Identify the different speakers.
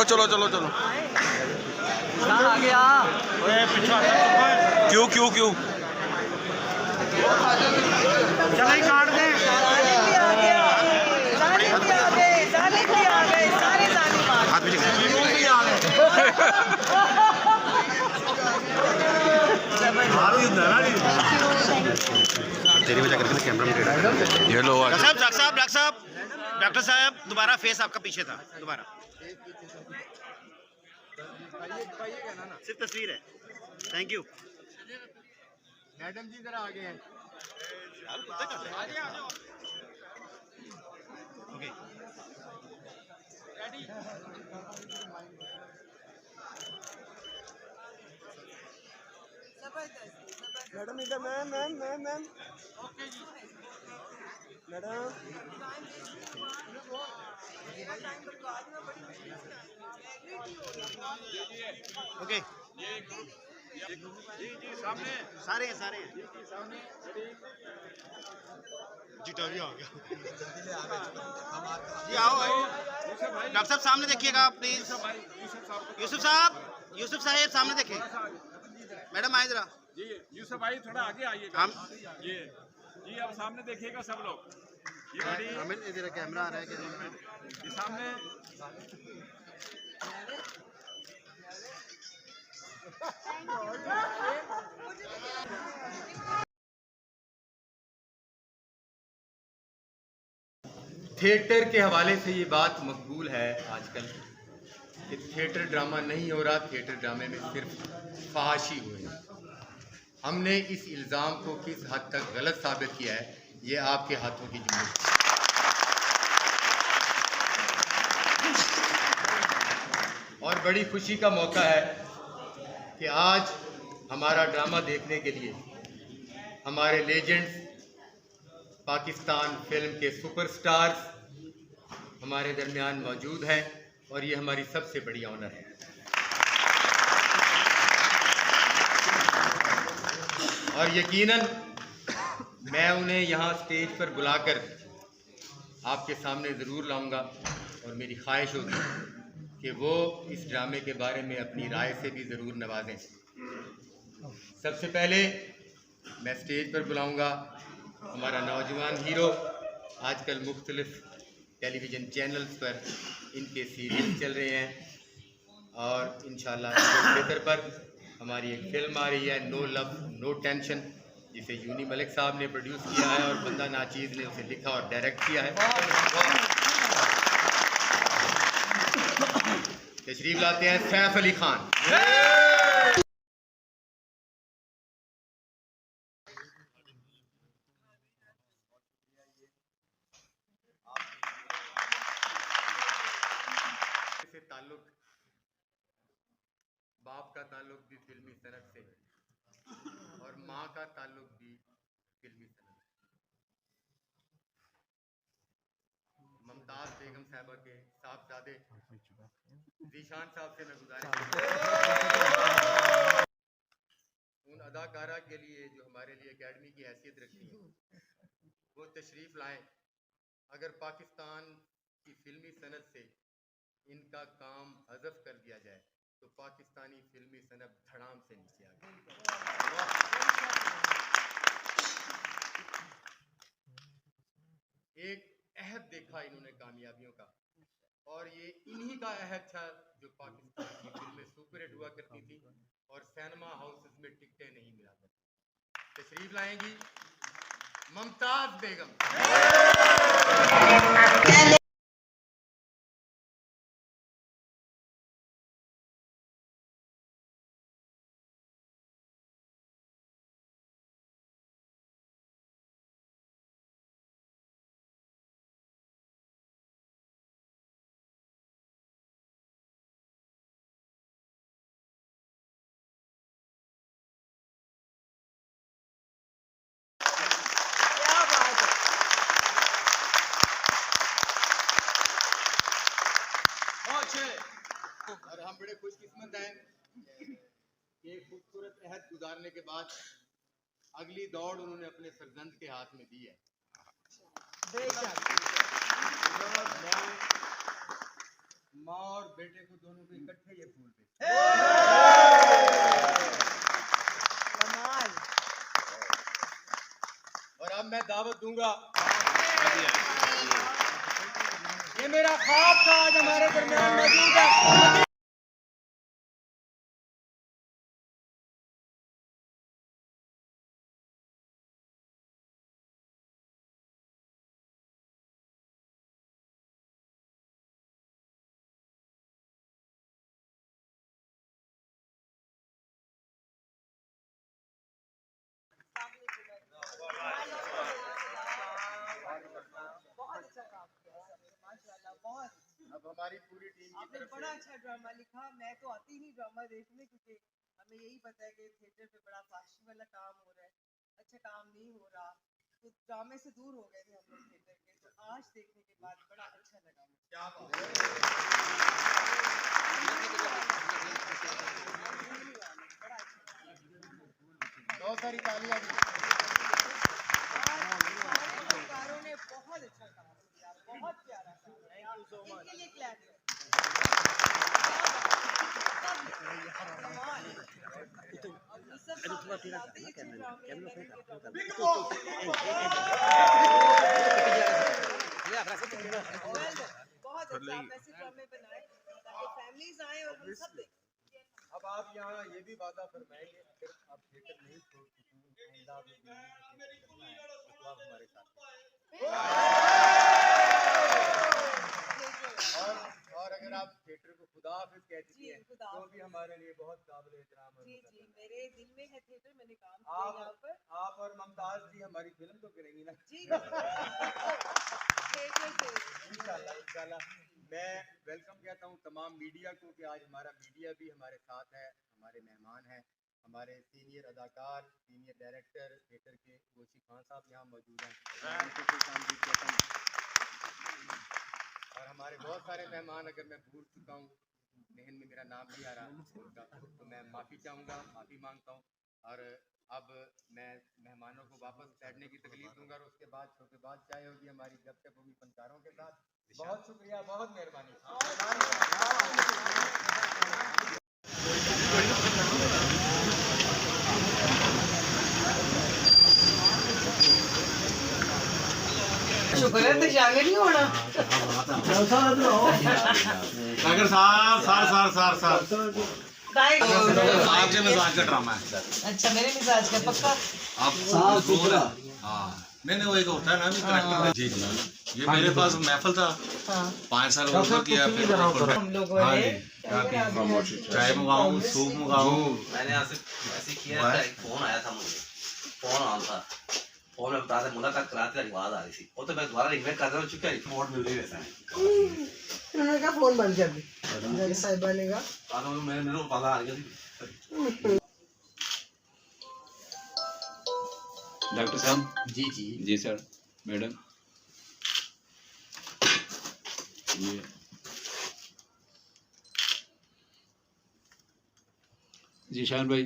Speaker 1: चलो चलो चलो
Speaker 2: आ गया।
Speaker 1: क्यों क्यों क्यों
Speaker 3: चलो काट दे।
Speaker 4: तेरी वजह करके कैमरा में
Speaker 1: ये लो
Speaker 4: डॉक्टर साहब दोबारा फेस आपका पीछे था। दोबारा सिर्फ तस्वीर है। थैंक यू
Speaker 3: मैडम जी जरा आगे हैं।
Speaker 4: ओके
Speaker 3: मैडम इधर ma'am ma'am ma'am ma'am madam
Speaker 4: okay जी सामने सारे हैं जीटा भी आ गया जी आओ डॉक्टर साहब सामने देखिएगा प्लीज। यूसुफ साहब सामने देखिए। मैडम आए जरा
Speaker 5: जी यूसुफ भाई थोड़ा आगे आइएगा।
Speaker 4: हम
Speaker 5: ये जी अब सामने देखिएगा सब लोग। ये बड़ी
Speaker 4: हमें इधर कैमरा आ रहा है कि
Speaker 5: ये सामने
Speaker 6: थिएटर के हवाले से ये बात मकबूल है आजकल कि थिएटर ड्रामा नहीं हो रहा, थिएटर ड्रामे में सिर्फ फहाशी हुए हैं। हमने इस इल्ज़ाम को किस हद तक गलत साबित किया है, ये आपके हाथों की जिम्मेदारी। और बड़ी खुशी का मौका है कि आज हमारा ड्रामा देखने के लिए हमारे लेजेंड्स, पाकिस्तान फिल्म के सुपरस्टार्स हमारे दरमियान मौजूद हैं और ये हमारी सबसे बड़ी ऑनर है। और यकीनन मैं उन्हें यहाँ स्टेज पर बुलाकर आपके सामने ज़रूर लाऊंगा और मेरी ख्वाहिश होगी कि वो इस ड्रामे के बारे में अपनी राय से भी ज़रूर नवाजें। सबसे पहले मैं स्टेज पर बुलाऊंगा हमारा नौजवान हीरो। आजकल मुख्तलिफ टेलीविज़न चैनल्स पर इनके सीरियल चल रहे हैं और इंशाल्लाह थिएटर पर हमारी एक फिल्म आ रही है नो लव नो टेंशन, जिसे यूनी मलिक साहब ने प्रोड्यूस किया है और बंदा नाचीज़ ने उसे लिखा और डायरेक्ट किया है। तशरीफ लाते हैं सैफ अली खान। ताल्लुक बाप का ताल्लुक भी फिल्मी सनत से और माँ का ताल्लुक भी फिल्मी सनत। मुमताज़ बेगम साहबा के साहबजादे जीशान साहब से मैं गुजारिश उन अदाकारा के लिए जो हमारे लिए एकेडमी की हैसियत रखती है, वो तशरीफ़ लाएं। अगर पाकिस्तान की फिल्मी सनत से इनका काम हज़फ कर दिया जाए तो पाकिस्तानी फिल्मी सनत धड़ाम से नीचे आ गई। एक अहद देखा इन्होंने कामयाबियों का, और ये इन्हीं का अहद था जो पाकिस्तान की फिल्में सुपरहिट हुआ करती थी और सिनेमा हाउसेस में टिकटें नहीं मिला करती। तशरीफ लाएंगी मुमताज़ बेगम। और हम बड़े खुशकिस्मत हैं कि खूबसूरत अहद गुजारने के बाद अगली दौड़ उन्होंने अपने फर्जंद के हाथ में दी है। माँ और बेटे को दोनों को इकट्ठे ये फूल पे। और अब मैं दावत दूंगा, ये मेरा ख्वाब था आज हमारे दरमियान मौजूद है।
Speaker 1: बहुत अच्छा काम किया माशाल्लाह। बहुत
Speaker 6: अब हमारी पूरी टीम की
Speaker 1: आपने
Speaker 6: तरफ
Speaker 1: बड़ा
Speaker 6: से
Speaker 1: अच्छा ड्रामा लिखा। मैं तो आती नहीं ड्रामा देखने, क्योंकि हमें यही पता है कि थिएटर पे बड़ा फाशी वाला काम हो रहा है, अच्छा काम नहीं हो रहा, तो ड्रामे से दूर हो गए थे हम लोग थिएटर के। तो आज देखने के बाद बड़ा अच्छा लगा मुझे।
Speaker 6: क्या बात है।
Speaker 1: बड़ा अच्छा लगा।
Speaker 6: बहुत सारी तालियां दी।
Speaker 1: कलाकारों ने बहुत अच्छा काम किया, बहुत प्यारा काम किया। इनके लिए क्लैप है। बहुत अच्छा ऐसे ड्रामे बनाए ताकि फैमिलीज आए और हम सब देखें।
Speaker 6: अब आप यहाँ ये भी वादा फरमाएंगे, अगर आप थिएटर नहीं छोड़ सकते आइंदा आप लोग दिल्ली में थिएटर करना है तो आप हमारे साथ और अगर आप थिएटर को खुदा हाफिज कह चुके हैं तो भी हमारे लिए बहुत काबिल एहतराम है।
Speaker 1: जी जी, मेरे दिल में है थिएटर, मैंने काम किया यहाँ पर।
Speaker 6: आप और मुमताज जी हमारी फिल्म तो करेंगी ना?
Speaker 1: जी थिएटर से
Speaker 6: इंशाल्लाह इंशाल्लाह। मैं वेलकम कहता हूँ तमाम मीडिया को कि आज हमारा मीडिया भी हमारे साथ है, हमारे मेहमान हैं, हमारे सीनियर अदाकार, सीनियर डायरेक्टर थिएटर के गोशी खान साहब यहाँ मौजूद हैं। और हमारे बहुत सारे मेहमान, अगर मैं भूल चुका हूँ, जहन में मेरा नाम नहीं आ रहा उनका, तो मैं माफ़ी चाहूँगा, माफ़ी मांगता हूँ। और अब मैं मेहमानों को वापस बैठने की तकलीफ दूंगा और उसके बाद छोटे बाद चाय होगी हमारी, जब तक होगी फनकारों के साथ। बहुत शुक्रिया, बहुत मेहरबानी।
Speaker 1: शुक्र है तो शामिल नहीं होना।
Speaker 5: सागर साहब आपके मिजाज का ड्रामा है।
Speaker 1: अच्छा मेरे मिजाज का पक्का।
Speaker 5: आप हाँ, मैंने वो एक होता है ना करैक्टर। जी जी, ये मेरे पास महफल था, 5 साल वर्क किया, फिर
Speaker 1: हम लोगों
Speaker 5: हाँ
Speaker 1: ने
Speaker 5: जी, चाय मंगाऊँ, सूप मंगाऊँ।
Speaker 7: मैंने ऐसे किया था, एक फोन आया था मुझे, फोन ऑन था, फोन में बता मुलाकात कराते की आवाज आ रही थी, वो तो मैं दोबारा रिक्वेस्ट कर रहा चुका रिपोर्ट मिल रही रहता है।
Speaker 1: उन्होंने कहा फोन बंद कर दे, साहिबा ने कहा
Speaker 7: मेरे को पता आ गया।
Speaker 8: डॉक्टर साहब।
Speaker 6: जी जी
Speaker 8: जी सर। मैडम ये जीशान भाई